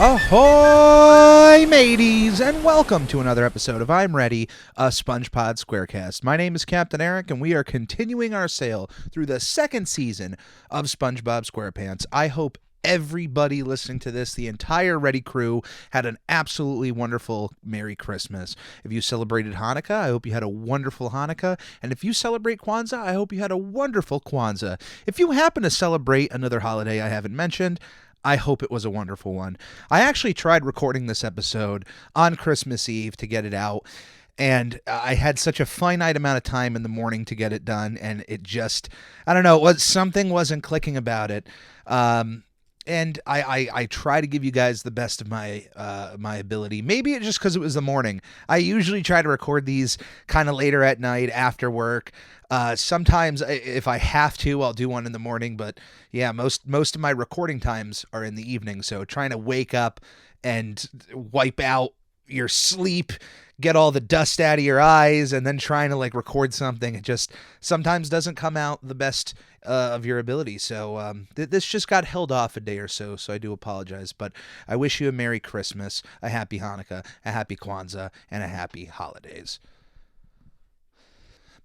Ahoy, mateys, and welcome to another episode of I'm Ready, a SpongeBob SquareCast. My name is Captain Eric, and we are continuing our sail through the second season of SpongeBob SquarePants. I hope everybody listening to this, the entire Ready crew, had an absolutely wonderful Merry Christmas. If you celebrated Hanukkah, I hope you had a wonderful Hanukkah. And if you celebrate Kwanzaa, I hope you had a wonderful Kwanzaa. If you happen to celebrate another holiday I haven't mentioned, I hope it was a wonderful one. I actually tried recording this episode on Christmas Eve to get it out, and I had such a finite amount of time in the morning to get it done, and it just, I don't know, something wasn't clicking about it. And I try to give you guys the best of my my ability. Maybe it's just because it was the morning. I usually try to record these kind of later at night after work. Sometimes if I have to, I'll do one in the morning. But yeah, most of my recording times are in the evening. So trying to wake up and wipe out your sleep, get all the dust out of your eyes, and then trying to record something, it just sometimes doesn't come out the best of your ability. So this just got held off a day or so I do apologize. But I wish you a Merry Christmas, a Happy Hanukkah, a Happy Kwanzaa, and a Happy Holidays.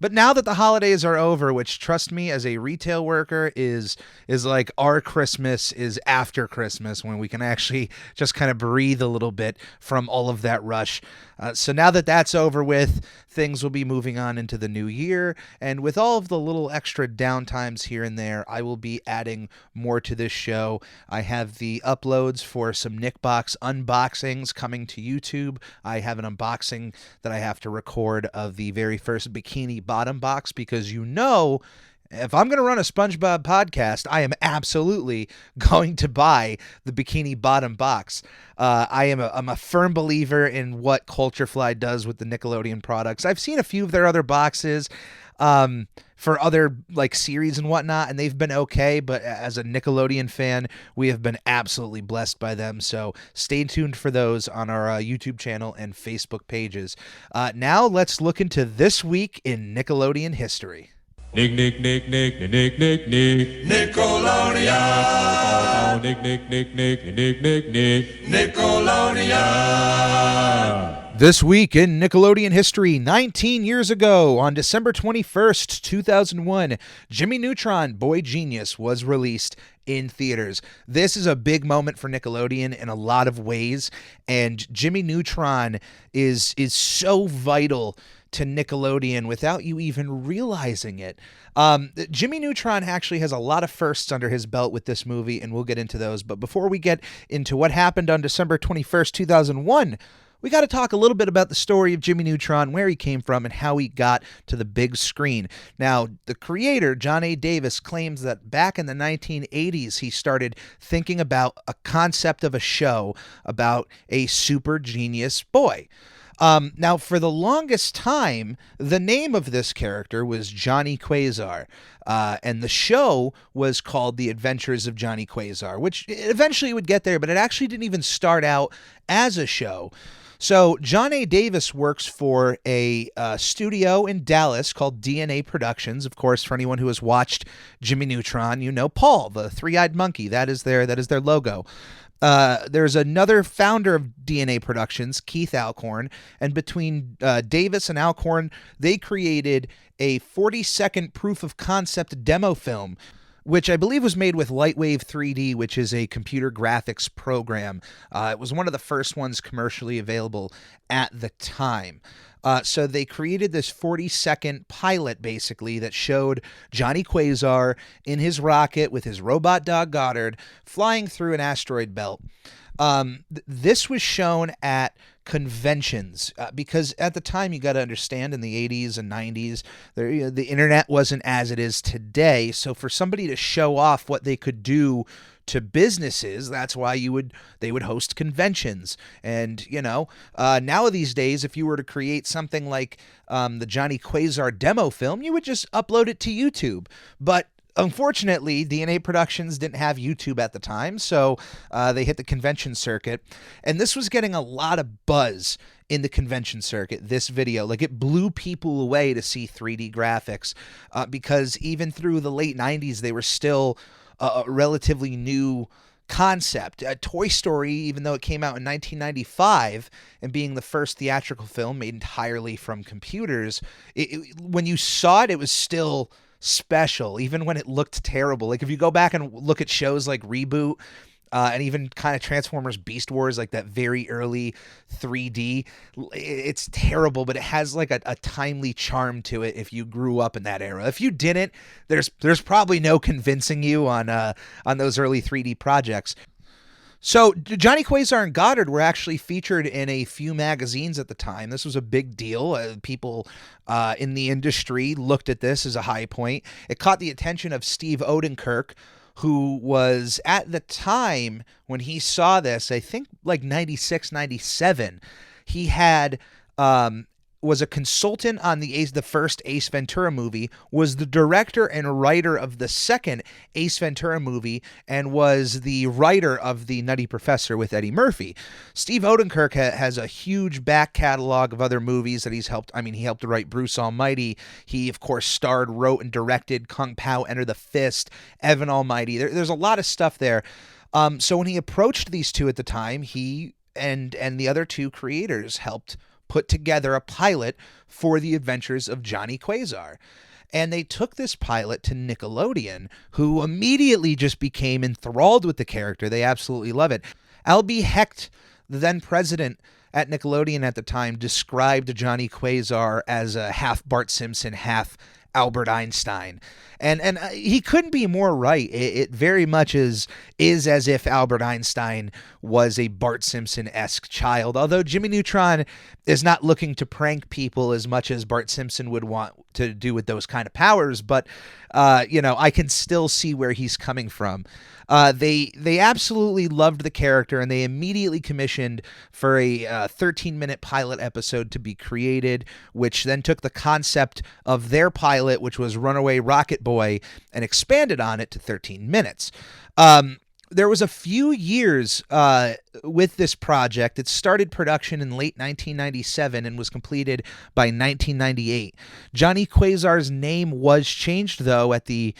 But now that the holidays are over, which, trust me, as a retail worker is like our Christmas is after Christmas, when we can actually just kind of breathe a little bit from all of that rush. So now that that's over with, things will be moving on into the new year. And with all of the little extra downtimes here and there, I will be adding more to this show. I have the uploads for some Nickbox unboxings coming to YouTube. I have an unboxing that I have to record of the very first Bikini Bottom box, because if I'm going to run a SpongeBob podcast, I am absolutely going to buy the Bikini Bottom box. I'm a firm believer in what Culture Fly does with the Nickelodeon products. I've seen a few of their other boxes for other series and whatnot, and they've been okay, but as a Nickelodeon fan, we have been absolutely blessed by them. So stay tuned for those on our YouTube channel and Facebook pages. Now let's look into this week in Nickelodeon history. Nick, Nick, Nick, Nick, Nick, Nick, Nick, Nick. Nickelodeon. Nick, Nick, Nick, Nick, Nick, Nick, Nick. Nickelodeon. This week in Nickelodeon history, 19 years ago, on December 21st, 2001, Jimmy Neutron, Boy Genius, was released in theaters. This is a big moment for Nickelodeon in a lot of ways, and Jimmy Neutron is so vital to Nickelodeon without you even realizing it. Jimmy Neutron actually has a lot of firsts under his belt with this movie, and we'll get into those. But before we get into what happened on December 21st, 2001, we got to talk a little bit about the story of Jimmy Neutron, where he came from, and how he got to the big screen. Now, the creator, John A. Davis, claims that back in the 1980s, he started thinking about a concept of a show about a super genius boy. Now, for the longest time, the name of this character was Johnny Quasar, and the show was called The Adventures of Johnny Quasar, which eventually would get there, but it actually didn't even start out as a show. So John A. Davis works for a studio in Dallas called DNA Productions. Of course, for anyone who has watched Jimmy Neutron, you know Paul, the three-eyed monkey. That is their logo. There's another founder of DNA Productions, Keith Alcorn, and between Davis and Alcorn, they created a 40-second proof of concept demo film, which I believe was made with Lightwave 3D, which is a computer graphics program. It was one of the first ones commercially available at the time. So they created this 40-second pilot, basically, that showed Johnny Quasar in his rocket with his robot dog Goddard flying through an asteroid belt. This was shown at conventions because at the time, you got to understand, in the 80s and 90s, the internet wasn't as it is today. So for somebody to show off what they could do to businesses, that's why they would host conventions. And now these days, if you were to create something like the Johnny Quasar demo film, you would just upload it to YouTube. But unfortunately, DNA Productions didn't have YouTube at the time, so they hit the convention circuit, and this was getting a lot of buzz in the convention circuit, this video. It blew people away to see 3D graphics, because even through the late 90s, they were still a relatively new concept. Toy Story, even though it came out in 1995 and being the first theatrical film made entirely from computers, when you saw it, it was still special, even when it looked terrible. Like if you go back and look at shows like Reboot, and even kind of Transformers Beast Wars, like that very early 3D, it's terrible, but it has like a timely charm to it if you grew up in that era. If you didn't, there's probably no convincing you on those early 3D projects. So Johnny Quasar and Goddard were actually featured in a few magazines at the time. This was a big deal. People in the industry looked at this as a high point. It caught the attention of Steve Odenkirk, who was at the time when he saw this, I think like 96, 97, he had was a consultant on the first Ace Ventura movie, was the director and writer of the second Ace Ventura movie, and was the writer of The Nutty Professor with Eddie Murphy. Steve Odenkirk has a huge back catalog of other movies that he's helped. I mean, he helped to write Bruce Almighty. He, of course, starred, wrote, and directed Kung Pao, Enter the Fist, Evan Almighty. There's a lot of stuff there. So when he approached these two at the time, he and the other two creators helped put together a pilot for The Adventures of Johnny Quasar. And they took this pilot to Nickelodeon, who immediately just became enthralled with the character. They absolutely love it. Albie Hecht, the then president at Nickelodeon at the time, described Johnny Quasar as a half Bart Simpson, half Albert Einstein. And he couldn't be more right. It very much is as if Albert Einstein was a Bart Simpson-esque child, although Jimmy Neutron is not looking to prank people as much as Bart Simpson would want to do with those kind of powers, but I can still see where he's coming from. They absolutely loved the character, and they immediately commissioned for a 13-minute pilot episode to be created, which then took the concept of their pilot, which was Runaway Rocket Boy, and expanded on it to 13 minutes. There was a few years with this project. It started production in late 1997 and was completed by 1998. Johnny Quasar's name was changed, though, at the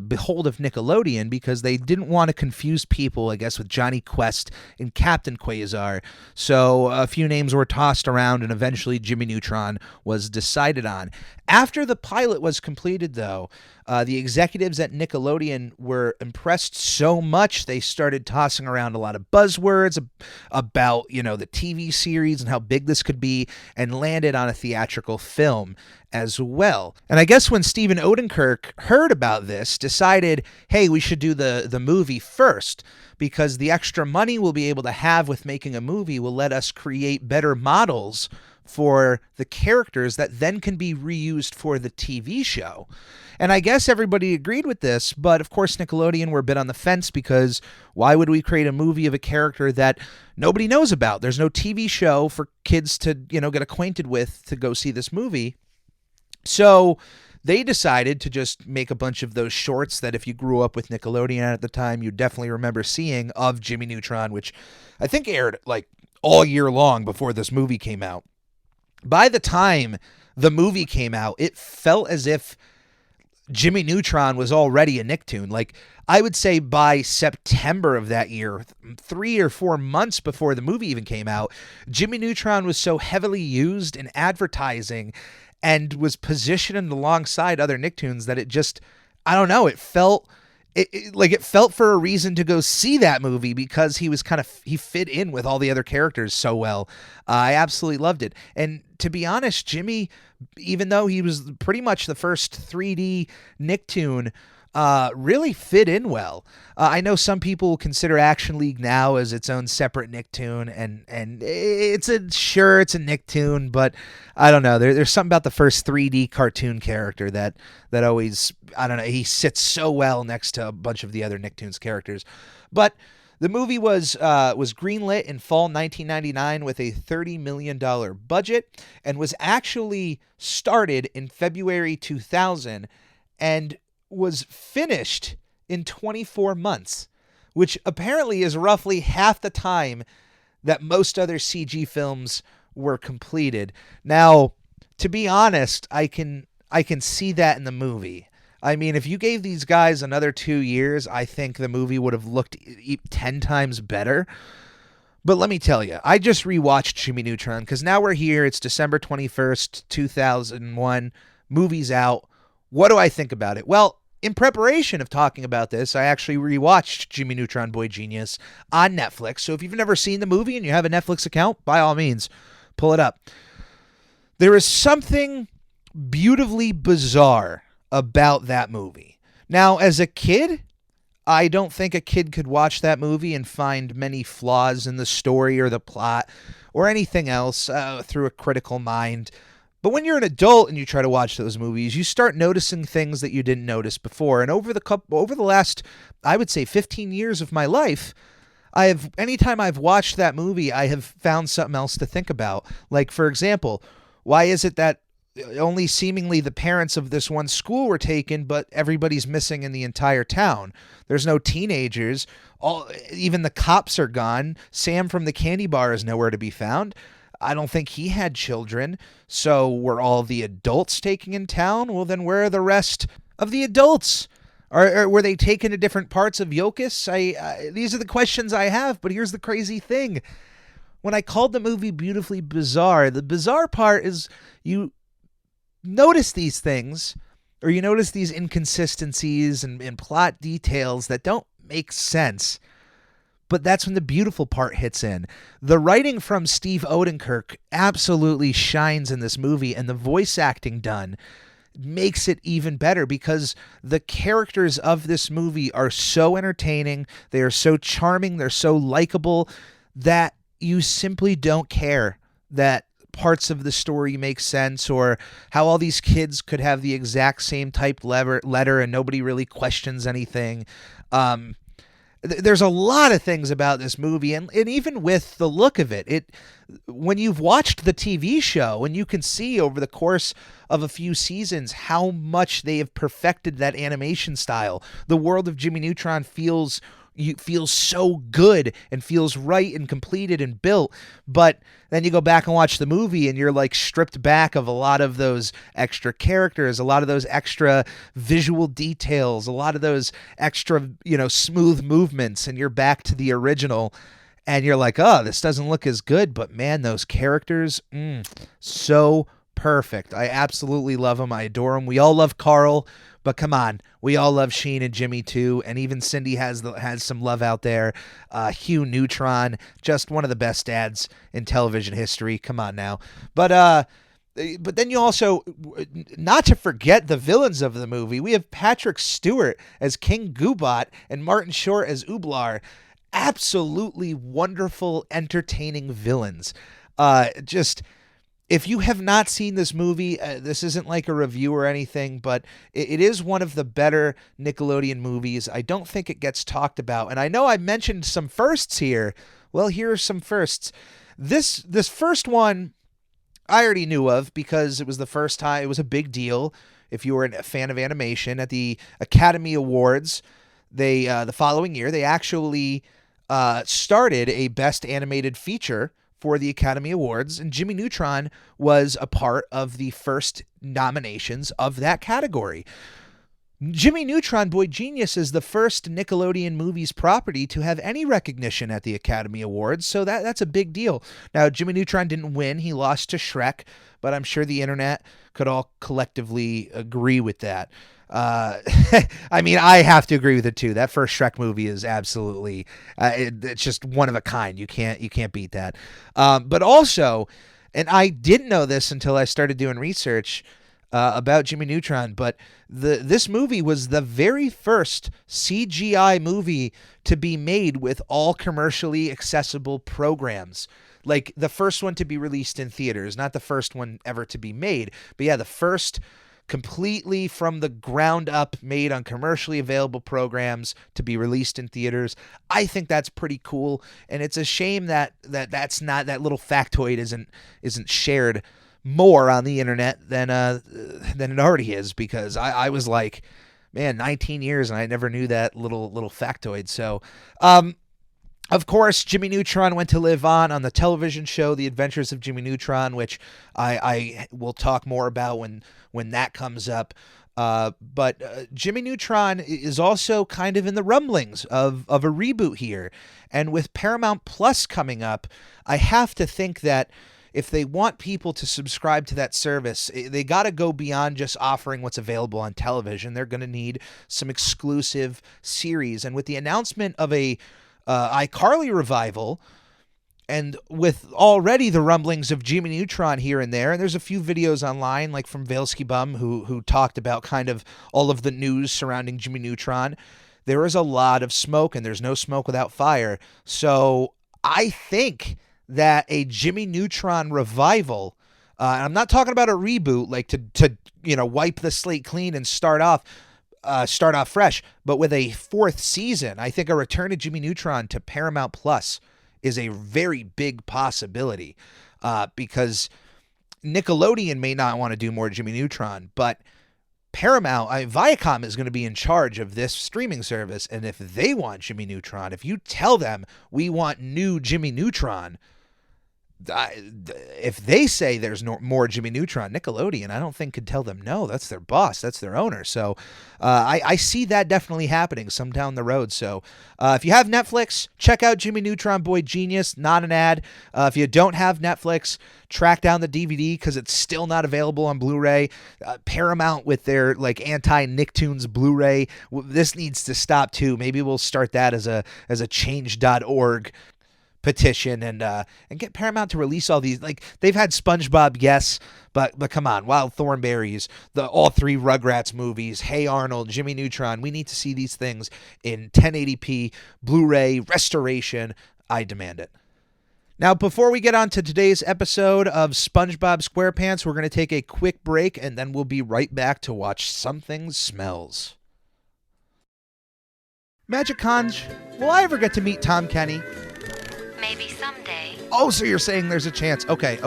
behold of Nickelodeon, because they didn't want to confuse people, I guess, with Johnny Quest and Captain Quasar. So a few names were tossed around, and eventually Jimmy Neutron was decided on. After the pilot was completed, though, the executives at Nickelodeon were impressed so much they started tossing around a lot of buzzwords about, the TV series and how big this could be, and landed on a theatrical film as well. And I guess when Steven Odenkirk heard about this, decided, hey, we should do the movie first, because the extra money we'll be able to have with making a movie will let us create better models for the characters that then can be reused for the TV show. And I guess everybody agreed with this, but of course Nickelodeon were a bit on the fence, because why would we create a movie of a character that nobody knows about? There's no TV show for kids to, get acquainted with to go see this movie. So they decided to just make a bunch of those shorts that if you grew up with Nickelodeon at the time, you definitely remember seeing, of Jimmy Neutron, which I think aired like all year long before this movie came out. By the time the movie came out, it felt as if Jimmy Neutron was already a Nicktoon. Like, I would say by September of that year, 3 or 4 months before the movie even came out, Jimmy Neutron was so heavily used in advertising and was positioned alongside other Nicktoons that it just, I don't know, it felt for a reason to go see that movie, because he fit in with all the other characters so well. I absolutely loved it. And to be honest, Jimmy, even though he was pretty much the first 3D Nicktoon, really fit in well. I know some people consider Action League now as its own separate Nicktoon, and it's a Nicktoon, but I don't know. There's something about the first 3D cartoon character that always, I don't know, he sits so well next to a bunch of the other Nicktoons characters. But the movie was greenlit in fall 1999 with a $30 million budget, and was actually started in February 2000, and was finished in 24 months, which apparently is roughly half the time that most other CG films were completed. Now, to be honest, I can see that in the movie. I mean, if you gave these guys another 2 years, I think the movie would have looked 10 times better. But let me tell you, I just rewatched Jimmy Neutron because now we're here. It's December 21st, 2001. Movie's out. What do I think about it? Well, in preparation of talking about this, I actually rewatched Jimmy Neutron Boy Genius on Netflix. So if you've never seen the movie and you have a Netflix account, by all means, pull it up. There is something beautifully bizarre about that movie. Now, as a kid, I don't think a kid could watch that movie and find many flaws in the story or the plot or anything else through a critical mind. But when you're an adult and you try to watch those movies, you start noticing things that you didn't notice before. And over the last, I would say, 15 years of my life, anytime I've watched that movie, I have found something else to think about. Like, for example, why is it that only seemingly the parents of this one school were taken, but everybody's missing in the entire town? There's no teenagers. Even the cops are gone. Sam from the candy bar is nowhere to be found. I don't think he had children. So were all the adults taken in town? Well, then where are the rest of the adults? Or were they taken to different parts of Yokis? These are the questions I have, but here's the crazy thing. When I called the movie beautifully bizarre, the bizarre part is you notice these things, or you notice these inconsistencies and plot details that don't make sense. But that's when the beautiful part hits in. The writing from Steve Odenkirk absolutely shines in this movie, and the voice acting done makes it even better because the characters of this movie are so entertaining, they are so charming, they're so likable that you simply don't care that parts of the story make sense or how all these kids could have the exact same typed letter and nobody really questions anything. There's a lot of things about this movie, and even with the look of it, when you've watched the TV show and you can see over the course of a few seasons how much they have perfected that animation style. The world of Jimmy Neutron feels so good and feels right and completed and built, but then you go back and watch the movie and you're like stripped back of a lot of those extra characters, a lot of those extra visual details, a lot of those extra, smooth movements, and you're back to the original and you're like, oh, this doesn't look as good, but man, those characters, so perfect. I absolutely love them. I adore them. We all love Carl. But come on, we all love Sheen and Jimmy too, and even Cindy has some love out there. Hugh Neutron, just one of the best dads in television history. Come on now, but then you also, not to forget the villains of the movie, we have Patrick Stewart as King Goobot and Martin Short as Ooblar. Absolutely wonderful, entertaining villains. If you have not seen this movie, this isn't like a review or anything, but it is one of the better Nickelodeon movies. I don't think it gets talked about. And I know I mentioned some firsts here. Well, here are some firsts. This first one I already knew of because it was the first time. It was a big deal if you were a fan of animation. At the Academy Awards, the following year, they actually started a Best Animated Feature for the Academy Awards, and Jimmy Neutron was a part of the first nominations of that category. Jimmy Neutron Boy Genius is the first Nickelodeon movies property to have any recognition at the Academy Awards, so that's a big deal. Now, Jimmy Neutron didn't win. He lost to Shrek, but I'm sure the internet could all collectively agree with that. I mean, I have to agree with it too. That first Shrek movie is absolutely, it's just one of a kind. You can't beat that. But also, and I didn't know this until I started doing research about Jimmy Neutron, but this movie was the very first CGI movie to be made with all commercially accessible programs. Like the first one to be released in theaters, not the first one ever to be made, but yeah, the first completely from the ground up made on commercially available programs to be released in theaters. I think that's pretty cool, and it's a shame that's not, that little factoid isn't shared more on the internet than it already is, because I was like, man, 19 years and I never knew that little factoid. So Of course, Jimmy Neutron went to live on the television show The Adventures of Jimmy Neutron, which I will talk more about when that comes up. But Jimmy Neutron is also kind of in the rumblings of a reboot here. And with Paramount Plus coming up, I have to think that if they want people to subscribe to that service, they got to go beyond just offering what's available on television. They're going to need some exclusive series. And with the announcement of a iCarly revival, and with already the rumblings of Jimmy Neutron here and there's a few videos online, like from Valesky Bum, who talked about kind of all of the news surrounding Jimmy Neutron. There is a lot of smoke, and there's no smoke without fire. So I think that a Jimmy Neutron revival, and I'm not talking about a reboot, like to wipe the slate clean and start off fresh, but with a fourth season, I think a return of Jimmy Neutron to Paramount Plus is a very big possibility, because Nickelodeon may not want to do more Jimmy Neutron, but Paramount, Viacom is going to be in charge of this streaming service, and if they want Jimmy Neutron, if you tell them we want new Jimmy Neutron, if they say there's no more Jimmy Neutron, Nickelodeon, I don't think could tell them no. That's their boss. That's their owner. So I see that definitely happening some down the road. So if you have Netflix, check out Jimmy Neutron Boy Genius. Not an ad. If you don't have Netflix, track down the DVD because it's still not available on Blu-ray. Paramount with their anti-Nicktoons Blu-ray. This needs to stop too. Maybe we'll start that as a change.org petition and get Paramount to release all these. Like, they've had SpongeBob, yes, but come on, Wild Thornberrys, all three Rugrats movies, Hey Arnold, Jimmy Neutron. We need to see these things in 1080p Blu-ray restoration. I demand it. Now, before we get on to today's episode of SpongeBob SquarePants, we're going to take a quick break, and then we'll be right back to watch Something Smells. Magic Conj, will I ever get to meet Tom Kenny? Maybe someday. Oh, so you're saying there's a chance. Okay.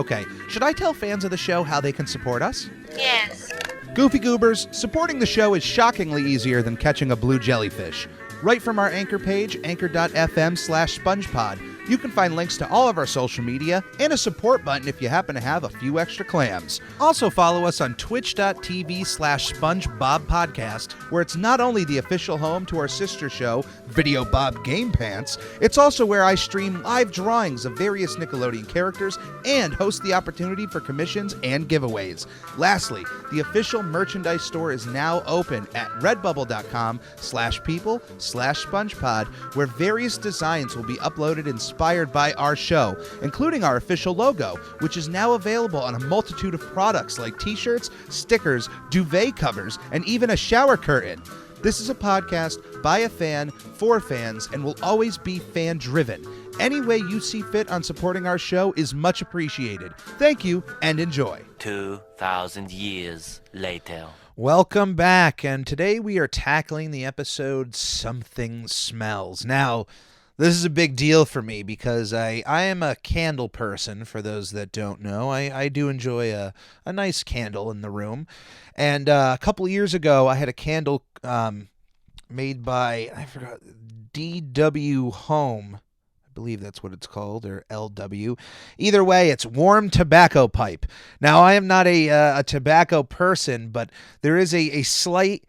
Should I tell fans of the show how they can support us? Yes. Goofy Goobers, supporting the show is shockingly easier than catching a blue jellyfish. Right from our Anchor page, anchor.fm/SpongePod, you can find links to all of our social media and a support button if you happen to have a few extra clams. Also follow us on twitch.tv/SpongeBobPodcast, where it's not only the official home to our sister show, Video Bob Game Pants, it's also where I stream live drawings of various Nickelodeon characters and host the opportunity for commissions and giveaways. Lastly, the official merchandise store is now open at redbubble.com/people/SpongePod, where various designs will be uploaded inspired by our show, including our official logo, which is now available on a multitude of products like t-shirts, stickers, duvet covers, and even a shower curtain. This is a podcast by a fan, for fans, and will always be fan-driven. Any way you see fit on supporting our show is much appreciated. Thank you, and enjoy. 2,000 years later. Welcome back, and today we are tackling the episode Something Smells. Now, this is a big deal for me because I am a candle person, for those that don't know. I do enjoy a nice candle in the room. And a couple years ago, I had a candle made by, I forgot, DW Home. I believe that's what it's called, or LW. Either way, it's warm tobacco pipe. Now, I am not a tobacco person, but there is a slight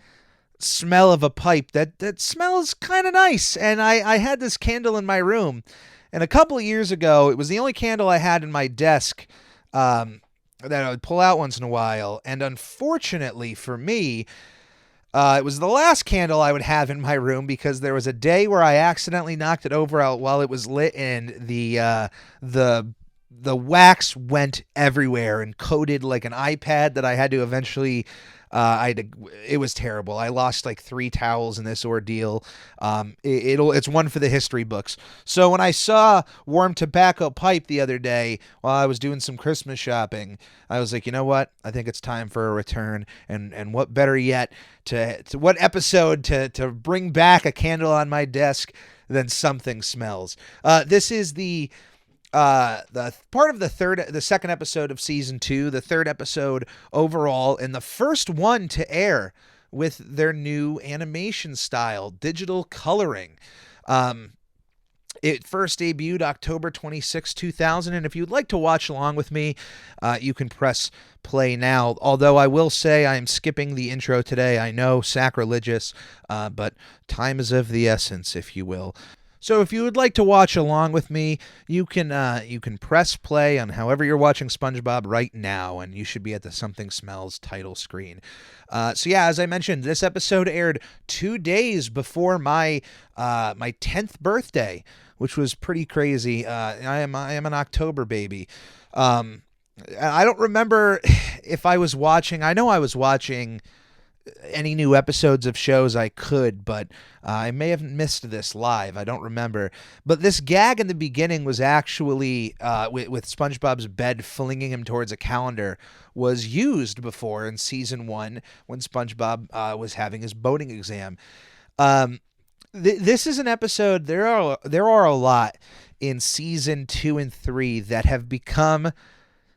smell of a pipe that smells kind of nice, and I had this candle in my room, and a couple of years ago it was the only candle I had in my desk that I would pull out once in a while, and unfortunately for me, it was the last candle I would have in my room because there was a day where I accidentally knocked it over while it was lit, and the wax went everywhere and coated like an iPad that I had to eventually it was terrible. I lost like 3 towels in this ordeal. It's one for the history books. So when I saw warm tobacco pipe the other day while I was doing some Christmas shopping, I was like, you know what? I think it's time for a return. And what better yet to what episode to bring back a candle on my desk than Something Smells. This is the part of the second episode of season 2, the third episode overall, and the first one to air with their new animation style, digital coloring. It first debuted October 26, 2000, and if you'd like to watch along with me, you can press play now. Although I will say I am skipping the intro today. I know, sacrilegious, but time is of the essence, if you will. So if you would like to watch along with me, you can press play on however you're watching SpongeBob right now, and you should be at the Something Smells title screen. So yeah, as I mentioned, this episode aired 2 days before my 10th birthday, which was pretty crazy. I am an October baby. I don't remember if I was watching. I know I was watching any new episodes of shows I could, but I may have missed this live. I don't remember. But this gag in the beginning was actually with SpongeBob's bed flinging him towards a calendar was used before in season 1 when SpongeBob was having his boating exam. This is an episode. There are a lot in season 2 and 3 that have become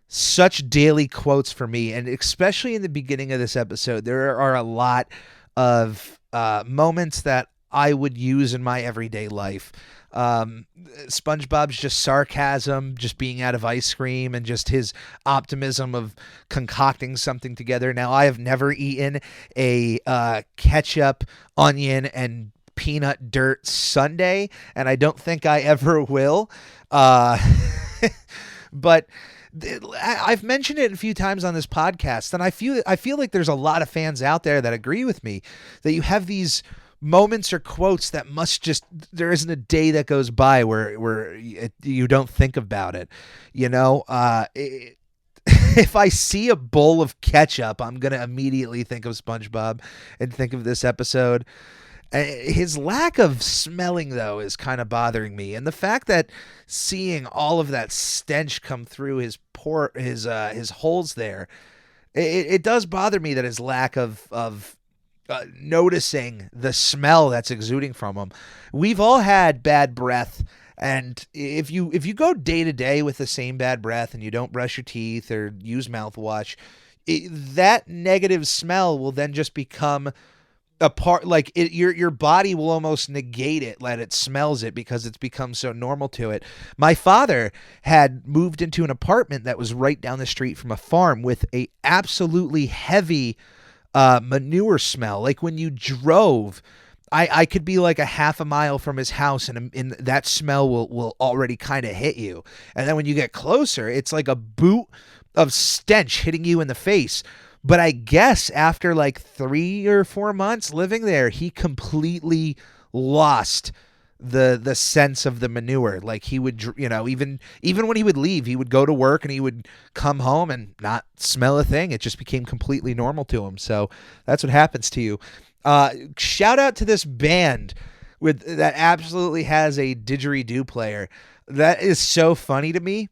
such daily quotes for me, and especially in the beginning of this episode, there are a lot of moments that I would use in my everyday life. SpongeBob's just sarcasm, just being out of ice cream, and just his optimism of concocting something together. Now, I have never eaten a ketchup, onion, and peanut dirt sundae, and I don't think I ever will. But I've mentioned it a few times on this podcast, and I feel like there's a lot of fans out there that agree with me that you have these moments or quotes that there isn't a day that goes by where you don't think about it. You know, if I see a bowl of ketchup, I'm going to immediately think of SpongeBob and think of this episode. His lack of smelling, though, is kind of bothering me, and the fact that seeing all of that stench come through his holes there, it does bother me that his lack of noticing the smell that's exuding from him. We've all had bad breath, and if you go day to day with the same bad breath and you don't brush your teeth or use mouthwash, that negative smell will then just become a part, like your body will almost negate it, let it smells it, because it's become so normal to it. My father had moved into an apartment that was right down the street from a farm with a absolutely heavy manure smell. Like when you drove, I could be like a half a mile from his house, and that smell will already kind of hit you. And then when you get closer, it's like a boot of stench hitting you in the face. But I guess after like 3 or 4 months living there, he completely lost the sense of the manure. Like he would, even when he would leave, he would go to work and he would come home and not smell a thing. It just became completely normal to him. So that's what happens to you. Shout out to this band that absolutely has a didgeridoo player. That is so funny to me.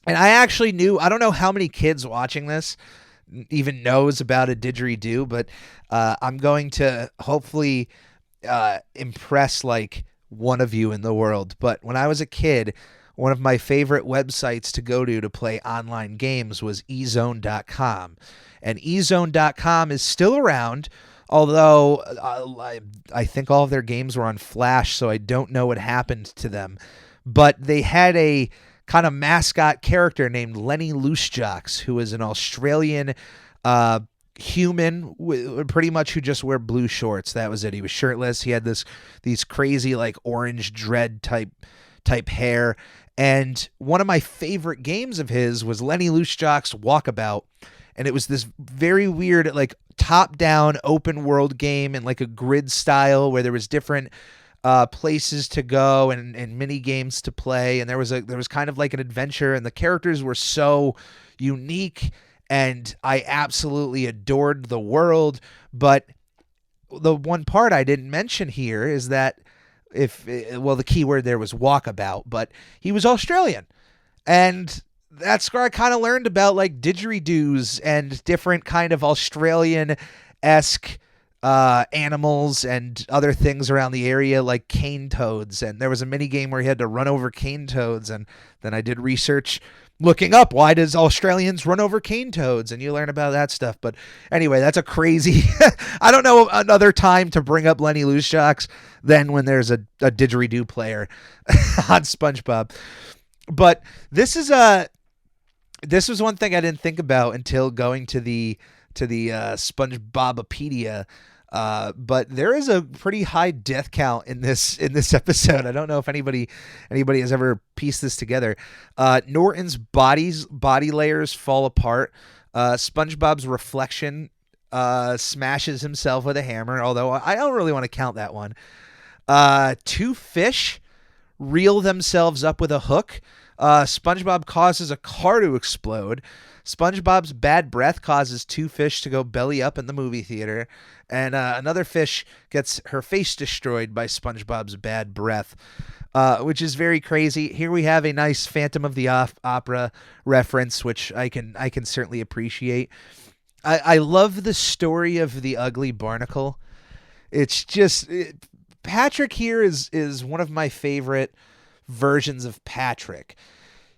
And I don't know how many kids watching this even knows about a didgeridoo, but I'm going to hopefully impress like one of you in the world. But when I was a kid, one of my favorite websites to go to play online games was ezone.com, and ezone.com is still around, although I think all of their games were on Flash, so I don't know what happened to them. But they had a kind of mascot character named Lenny Loosejocks, who was an Australian human, pretty much, who just wear blue shorts. That was it. He was shirtless. He had these crazy like orange dread type hair. And one of my favorite games of his was Lenny Loosejocks Walkabout, and it was this very weird like top-down open world game in like a grid style where there was different places to go and mini games to play, and there was kind of like an adventure, and the characters were so unique, and I absolutely adored the world. But the one part I didn't mention here is that the key word there was walkabout, but he was Australian, and that's where I kind of learned about like didgeridoos and different kind of Australian-esque animals and other things around the area, like cane toads. And there was a mini game where you had to run over cane toads, and then I did research looking up why does Australians run over cane toads, and you learn about that stuff. But anyway, that's a crazy I don't know another time to bring up Lenny Loose Jocks than when there's a didgeridoo player on SpongeBob. But this was one thing I didn't think about until going to the SpongeBobopedia. But there is a pretty high death count in this episode. I don't know if anybody has ever pieced this together. Norton's body layers fall apart. SpongeBob's reflection smashes himself with a hammer, although I don't really want to count that one. 2 fish reel themselves up with a hook. SpongeBob causes a car to explode. SpongeBob's bad breath causes 2 fish to go belly up in the movie theater. And another fish gets her face destroyed by SpongeBob's bad breath, which is very crazy. Here we have a nice Phantom of the Opera reference, which I can certainly appreciate. I love the story of the ugly barnacle. It's just Patrick here is one of my favorite versions of Patrick.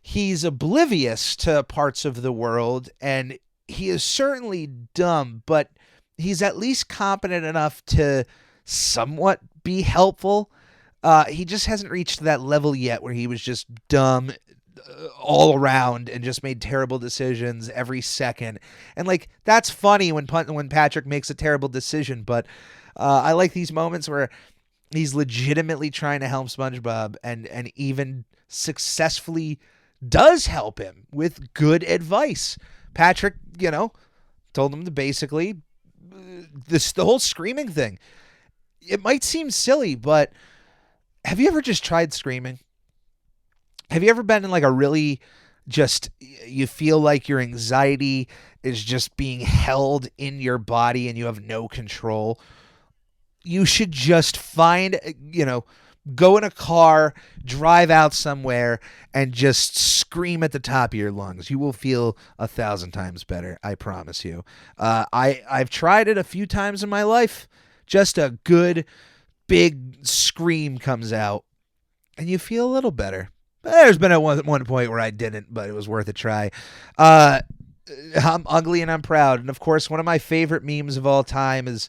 He's oblivious to parts of the world, and he is certainly dumb, but he's at least competent enough to somewhat be helpful. He just hasn't reached that level yet where he was just dumb all around and just made terrible decisions every second. And like, that's funny when Patrick makes a terrible decision, but I like these moments where he's legitimately trying to help SpongeBob and even successfully does help him with good advice. Patrick, told him to basically the whole screaming thing. It might seem silly, but have you ever just tried screaming? Have you ever been in like a really you feel like your anxiety is just being held in your body and you have no control? You should just find, go in a car, drive out somewhere, and just scream at the top of your lungs. You will feel 1,000 times better. I promise you. I've tried it a few times in my life. Just a good big scream comes out, and you feel a little better. There's been one point where I didn't, but it was worth a try. I'm ugly and I'm proud. And of course, one of my favorite memes of all time is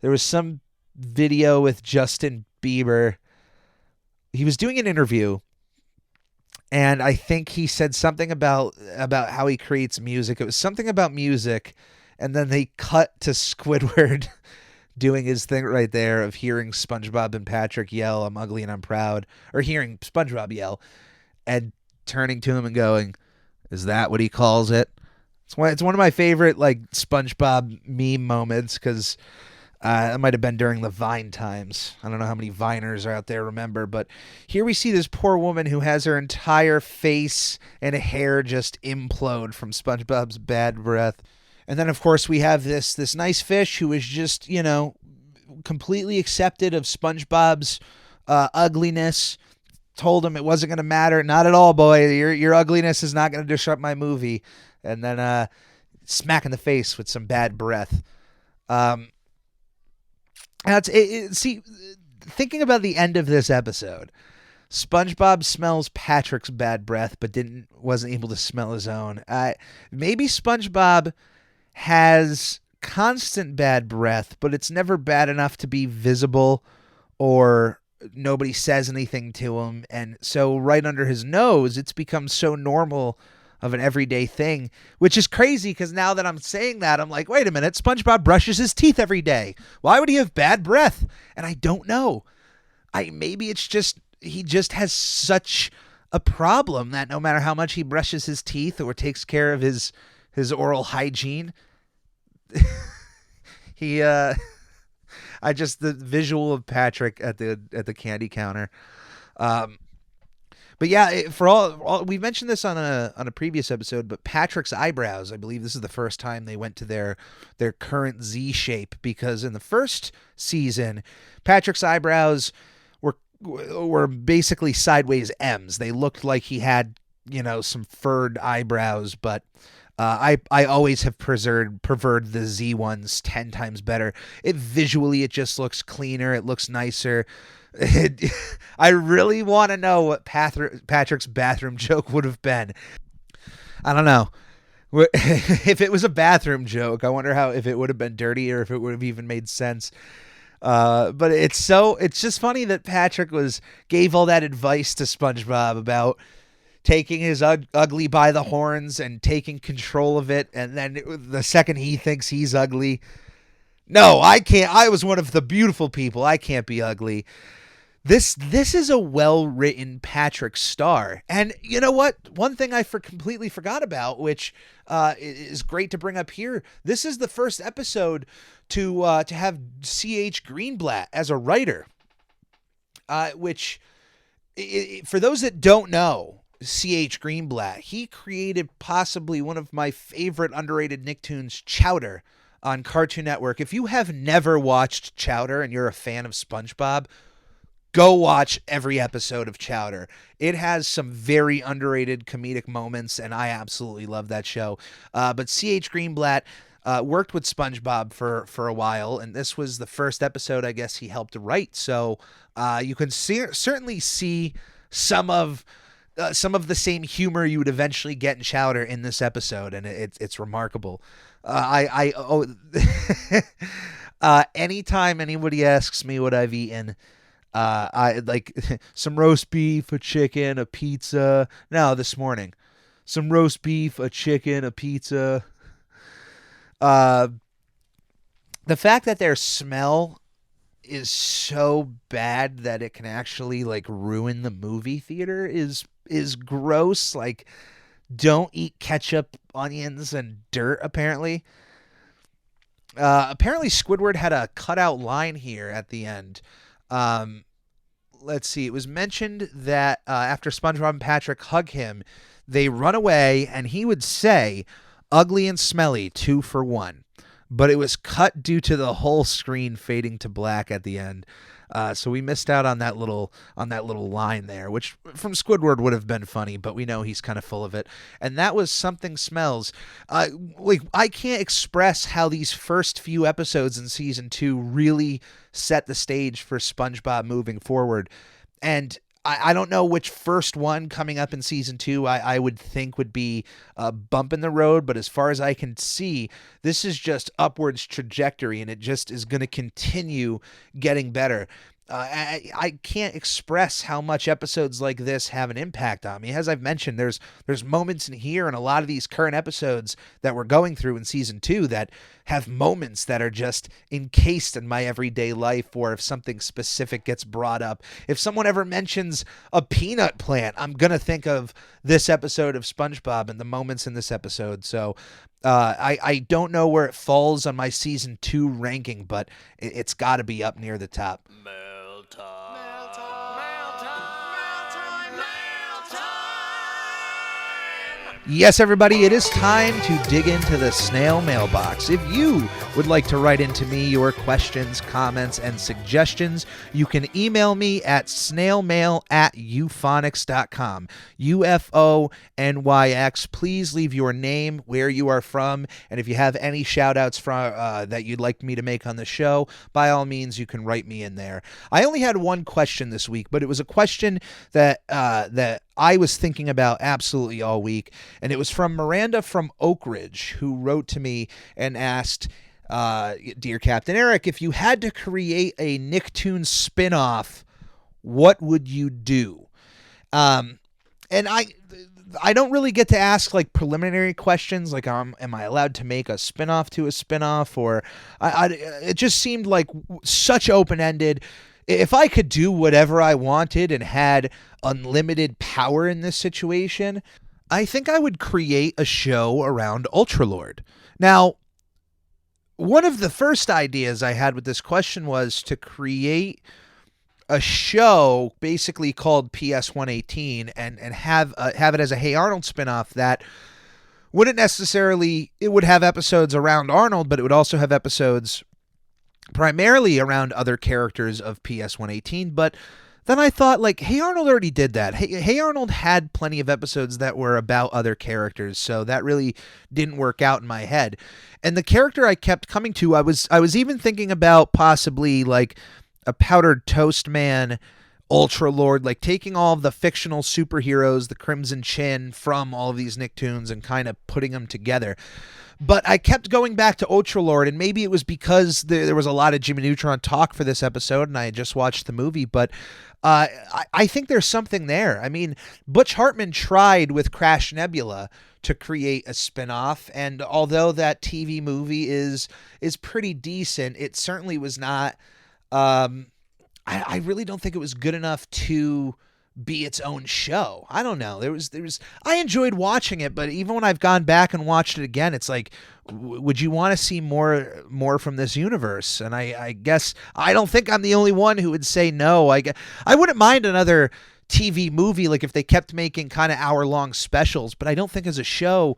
there was some video with Justin Bieber. He was doing an interview, and I think he said something about how he creates music. It was something about music, and then they cut to Squidward doing his thing right there of hearing SpongeBob and Patrick yell, "I'm ugly and I'm proud," or hearing SpongeBob yell and turning to him and going, "Is that what he calls it?" It's one of my favorite like SpongeBob meme moments, because it might have been during the Vine times. I don't know how many Viners are out there remember, but here we see this poor woman who has her entire face and hair just implode from SpongeBob's bad breath. And then, of course, we have this nice fish who is just, completely accepted of SpongeBob's ugliness. Told him it wasn't going to matter. Not at all, boy. Your ugliness is not going to disrupt my movie. And then smack in the face with some bad breath. See, thinking about the end of this episode, SpongeBob smells Patrick's bad breath, but wasn't able to smell his own. Maybe SpongeBob has constant bad breath, but it's never bad enough to be visible or nobody says anything to him. And so right under his nose, it's become so normal of an everyday thing, which is crazy because now that I'm saying that, I'm like, wait a minute, SpongeBob brushes his teeth every day. Why would he have bad breath? And I don't know. Maybe it's just, he just has such a problem that no matter how much he brushes his teeth or takes care of his oral hygiene, the visual of Patrick at the candy counter. But yeah, for all we mentioned this on a previous episode, but Patrick's eyebrows, I believe this is the first time they went to their current Z shape, because in the first season, Patrick's eyebrows were basically sideways M's. They looked like he had, some furred eyebrows, but I always have preferred the Z ones 10 times better. It just looks cleaner. It looks nicer. I really want to know what Patrick's bathroom joke would have been. I don't know. If it was a bathroom joke, I wonder how if it would have been dirty or if it would have even made sense. But it's just funny that Patrick gave all that advice to SpongeBob about taking his ugly by the horns and taking control of it, and then the second he thinks he's ugly, no, I can't. I was one of the beautiful people. I can't be ugly. This is a well-written Patrick Star. And you know what? One thing I completely forgot about, which is great to bring up here, this is the first episode to have C.H. Greenblatt as a writer, which, for those that don't know, C.H. Greenblatt, he created possibly one of my favorite underrated Nicktoons, Chowder, on Cartoon Network. If you have never watched Chowder and you're a fan of SpongeBob, go watch every episode of Chowder. It has some very underrated comedic moments, and I absolutely love that show. But C.H. Greenblatt worked with SpongeBob for a while, and this was the first episode I guess he helped write. So you can certainly see some of the same humor you would eventually get in Chowder in this episode, and it's remarkable. Anytime anybody asks me what I've eaten, I like some roast beef, a chicken, a pizza. No, this morning, some roast beef, a chicken, a pizza. The fact that their smell is so bad that it can actually like ruin the movie theater is gross. Like, don't eat ketchup, onions, and dirt. Apparently Squidward had a cutout line here at the end. Let's see. It was mentioned that after SpongeBob and Patrick hug him, they run away, and he would say, "Ugly and smelly, 2 for 1." But it was cut due to the whole screen fading to black at the end. So we missed out on that little line there, which from Squidward would have been funny, but we know he's kind of full of it. And that was Something Smells. Like, I can't express how these first few episodes in season 2 really set the stage for SpongeBob moving forward. And I don't know which first one coming up in season 2 I would think would be a bump in the road, but as far as I can see, this is just upwards trajectory, and it just is going to continue getting better. I can't express how much episodes like this have an impact on me. As I've mentioned, there's moments in here and a lot of these current episodes that we're going through in season 2 that have moments that are just encased in my everyday life, or if something specific gets brought up. If someone ever mentions a peanut plant, I'm going to think of this episode of SpongeBob and the moments in this episode. So I don't know where it falls on my season 2 ranking, but it's got to be up near the top. Yes, everybody, it is time to dig into the snail mailbox. If you would like to write into me your questions, comments, and suggestions, you can email me at snailmail@euphonics.com. UFONYX. Please leave your name, where you are from, and if you have any shout-outs that you'd like me to make on the show, by all means, you can write me in there. I only had one question this week, but it was a question that I was thinking about absolutely all week, and it was from Miranda from Oak Ridge, who wrote to me and asked, "Dear Captain Eric, if you had to create a Nicktoons spin-off, what would you do?" And I don't really get to ask like preliminary questions, like am I allowed to make a spin-off to a spin-off, or it just seemed like such open-ended. If I could do whatever I wanted and had unlimited power in this situation, I think I would create a show around Ultralord. Now, one of the first ideas I had with this question was to create a show basically called PS 118 and have it as a Hey Arnold spinoff that wouldn't necessarily, it would have episodes around Arnold, but it would also have episodes primarily around other characters of PS 118. But then I thought, like, Hey Arnold already did that. Hey Arnold had plenty of episodes that were about other characters, so that really didn't work out in my head. And the character I kept coming to, I was even thinking about possibly like a Powdered Toast Man Ultra Lord, like taking all of the fictional superheroes, the Crimson Chin from all of these Nicktoons and kind of putting them together. But I kept going back to Ultra Lord, and maybe it was because there was a lot of Jimmy Neutron talk for this episode, and I had just watched the movie, but I think there's something there. I mean, Butch Hartman tried with Crash Nebula to create a spinoff, and although that TV movie is pretty decent, it certainly was not. I really don't think it was good enough to be its own show. I don't know. There was I enjoyed watching it, but even when I've gone back and watched it again, it's like, would you want to see more from this universe? And I guess I don't think I'm the only one who would say no. I wouldn't mind another TV movie, like if they kept making kind of hour-long specials, but I don't think as a show,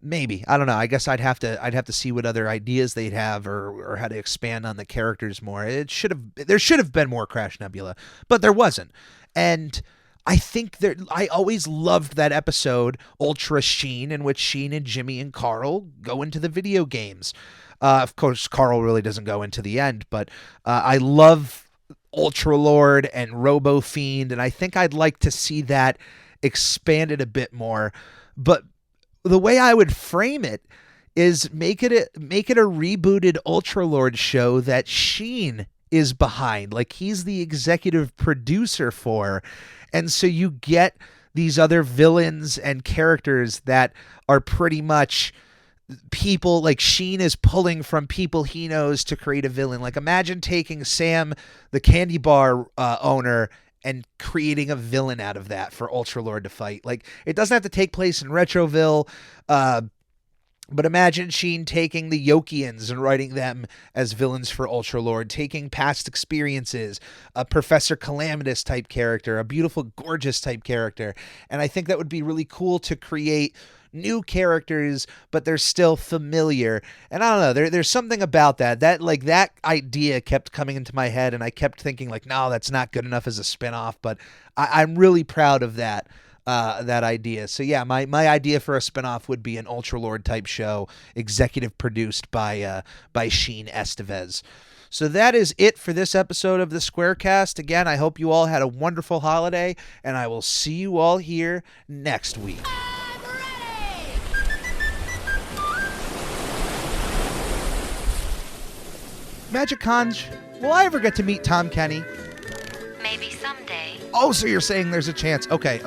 maybe. I don't know. I guess I'd have to see what other ideas they'd have or how to expand on the characters more. There should have been more Crash Nebula, but there wasn't. And I think I always loved that episode, Ultra Sheen, in which Sheen and Jimmy and Carl go into the video games. Of course, Carl really doesn't go into the end, but I love Ultra Lord and Robo Fiend, and I think I'd like to see that expanded a bit more. But the way I would frame it is make it a rebooted Ultra Lord show that Sheen is behind, like he's the executive producer for. And so you get these other villains and characters that are pretty much people, like Sheen is pulling from people he knows to create a villain. Like imagine taking Sam, the candy bar owner, and creating a villain out of that for Ultra Lord to fight. Like it doesn't have to take place in Retroville, but imagine Sheen taking the Yokians and writing them as villains for Ultra Lord, taking past experiences, a Professor Calamitous type character, a Beautiful Gorgeous type character. And I think that would be really cool to create new characters, but they're still familiar. And I don't know, there's something about that idea kept coming into my head, and I kept thinking like, no, that's not good enough as a spinoff, but I'm really proud of that idea. So yeah, my idea for a spinoff would be an Ultra Lord type show, executive produced by Sheen Estevez. So that is it for this episode of the Squarecast. Again, I hope you all had a wonderful holiday, and I will see you all here next week. Magic Conj, will I ever get to meet Tom Kenny? Maybe someday. Oh, so you're saying there's a chance. Okay.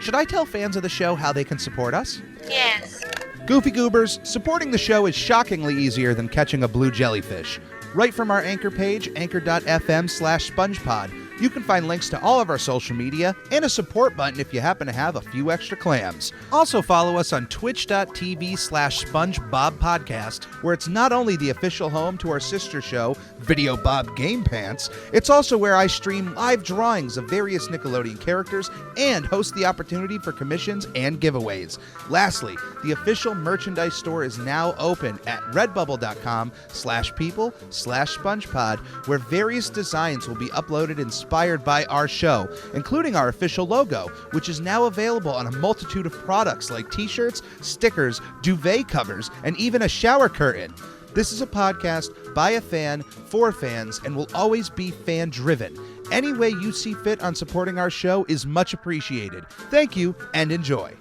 Should I tell fans of the show how they can support us? Yes. Goofy Goobers, supporting the show is shockingly easier than catching a blue jellyfish. Right from our Anchor page, anchor.fm/SpongePod, you can find links to all of our social media and a support button if you happen to have a few extra clams. Also follow us on twitch.tv/SpongeBobPodcast, where it's not only the official home to our sister show, Video Bob Game Pants, it's also where I stream live drawings of various Nickelodeon characters and host the opportunity for commissions and giveaways. Lastly, the official merchandise store is now open at redbubble.com/people/SpongePod, where various designs will be uploaded inspired by our show, including our official logo, which is now available on a multitude of products like t-shirts, stickers, duvet covers, and even a shower curtain. This is a podcast by a fan, for fans, and will always be fan-driven. Any way you see fit on supporting our show is much appreciated. Thank you, and enjoy.